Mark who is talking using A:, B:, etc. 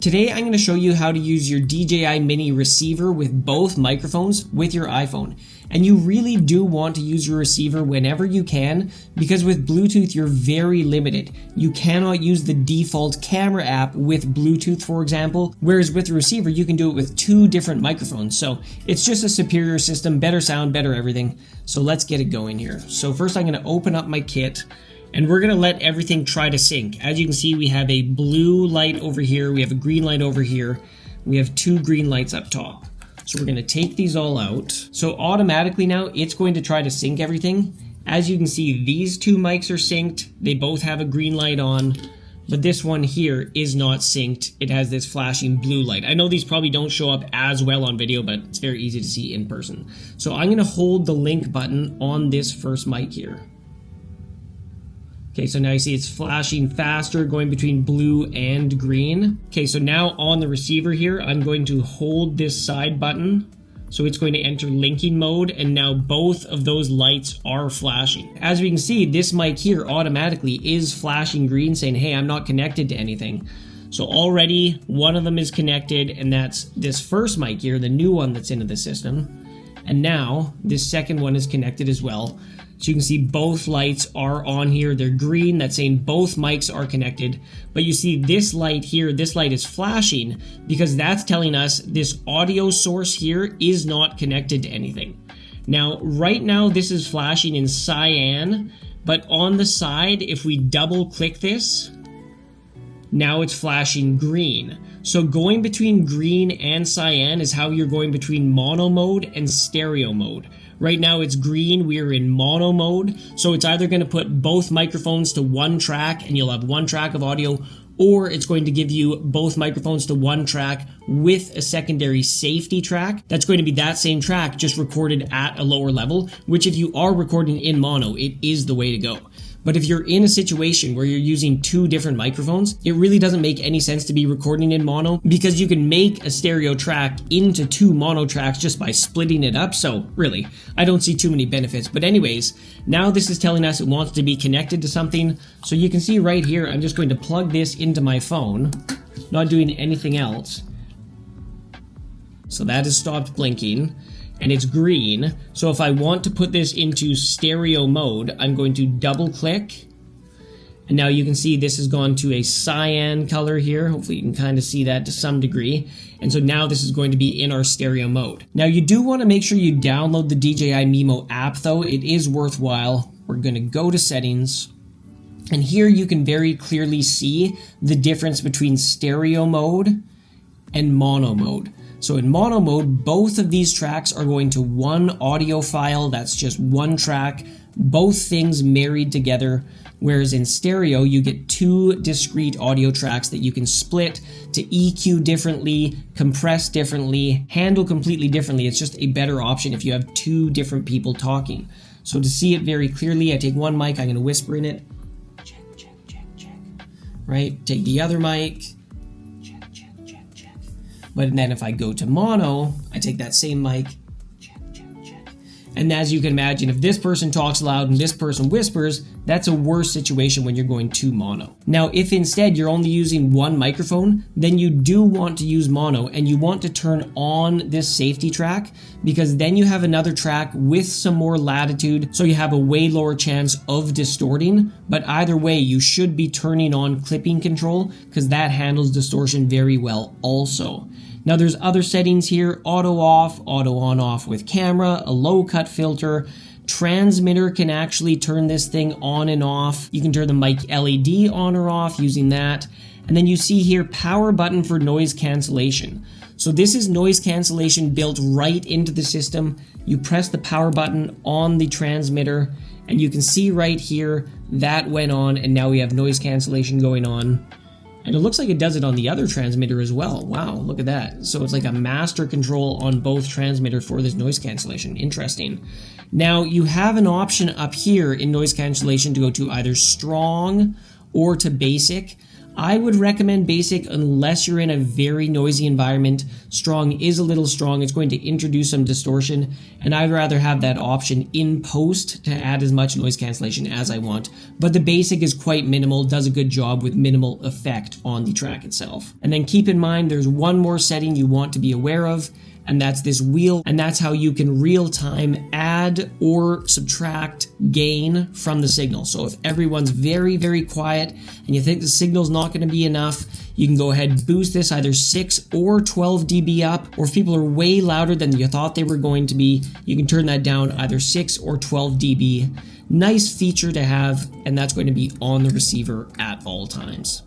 A: Today I'm going to show you how to use your DJI Mini Receiver with both microphones with your iPhone. And you really do want to use your receiver whenever you can, because with Bluetooth you're very limited. You cannot use the default camera app with Bluetooth, for example, whereas with the receiver you can do it with two different microphones. So it's just a superior system, better sound, better everything. So let's get it going here. So first I'm going to open up my kit. And we're going to let everything try to sync. As you can see, we have a blue light over here. We have a green light over here. We have two green lights up top. So we're going to take these all out. So automatically now, it's going to try to sync everything. As you can see, these two mics are synced. They both have a green light on. But this one here is not synced. It has this flashing blue light. I know these probably don't show up as well on video, but it's very easy to see in person. So I'm going to hold the link button on this first mic here. Okay, so now you see it's flashing faster, going between blue and green. Okay, so now on the receiver here, I'm going to hold this side button. So it's going to enter linking mode, and now both of those lights are flashing. As we can see, this mic here automatically is flashing green, saying, hey, I'm not connected to anything. So already one of them is connected, and that's this first mic here, the new one that's into the system. And now this second one is connected as well. So you can see both lights are on here. They're green. That's saying both mics are connected. But you see this light here, this light is flashing because that's telling us this audio source here is not connected to anything. Now, right now, this is flashing in cyan, but on the side, if we double click this, now it's flashing green. So going between green and cyan is how you're going between mono mode and stereo mode. Right now it's green, we are in mono mode, so it's either going to put both microphones to one track and you'll have one track of audio, or it's going to give you both microphones to one track with a secondary safety track. That's going to be that same track, just recorded at a lower level, which if you are recording in mono, it is the way to go. But if you're in a situation where you're using two different microphones, it really doesn't make any sense to be recording in mono because you can make a stereo track into two mono tracks just by splitting it up. So really, I don't see too many benefits. But anyways, now this is telling us it wants to be connected to something. So you can see right here, I'm just going to plug this into my phone, not doing anything else. So that has stopped blinking. And it's green. So if I want to put this into stereo mode, I'm going to double click. And now you can see this has gone to a cyan color here. Hopefully you can kind of see that to some degree. And so now this is going to be in our stereo mode. Now you do want to make sure you download the DJI Mimo app though. It is worthwhile. We're going to go to settings. And here you can very clearly see the difference between stereo mode and mono mode. So in mono mode, both of these tracks are going to one audio file. That's just one track, both things married together. Whereas in stereo, you get two discrete audio tracks that you can split to EQ differently, compress differently, handle completely differently. It's just a better option if you have two different people talking. So to see it very clearly, I take one mic, I'm going to whisper in it. Check, check, check, check. Right? Take the other mic. But then if I go to mono, I take that same mic, check, check, check. And as you can imagine, if this person talks loud and this person whispers, that's a worse situation when you're going to mono. Now, if instead you're only using one microphone, then you do want to use mono and you want to turn on this safety track because then you have another track with some more latitude, so you have a way lower chance of distorting. But either way, you should be turning on clipping control because that handles distortion very well also. Now there's other settings here, auto off, auto on off with camera, a low cut filter, transmitter can actually turn this thing on and off. You can turn the mic LED on or off using that. And then you see here power button for noise cancellation. So this is noise cancellation built right into the system. You press the power button on the transmitter and you can see right here that went on and now we have noise cancellation going on. And it looks like it does it on the other transmitter as well. Wow, look at that. So it's like a master control on both transmitter for this noise cancellation. Interesting. Now you have an option up here in noise cancellation to go to either strong or to basic. I would recommend basic unless you're in a very noisy environment. Strong is a little strong. It's going to introduce some distortion, and I'd rather have that option in post to add as much noise cancellation as I want. But the basic is quite minimal, does a good job with minimal effect on the track itself. And then keep in mind there's one more setting you want to be aware of, and that's this wheel, and that's how you can real time add or subtract gain from the signal. So if everyone's very, very quiet and you think the signal's not going to be enough, you can go ahead and boost this either 6 or 12 dB up, or if people are way louder than you thought they were going to be, you can turn that down either 6 or 12 dB. Nice feature to have, and that's going to be on the receiver at all times.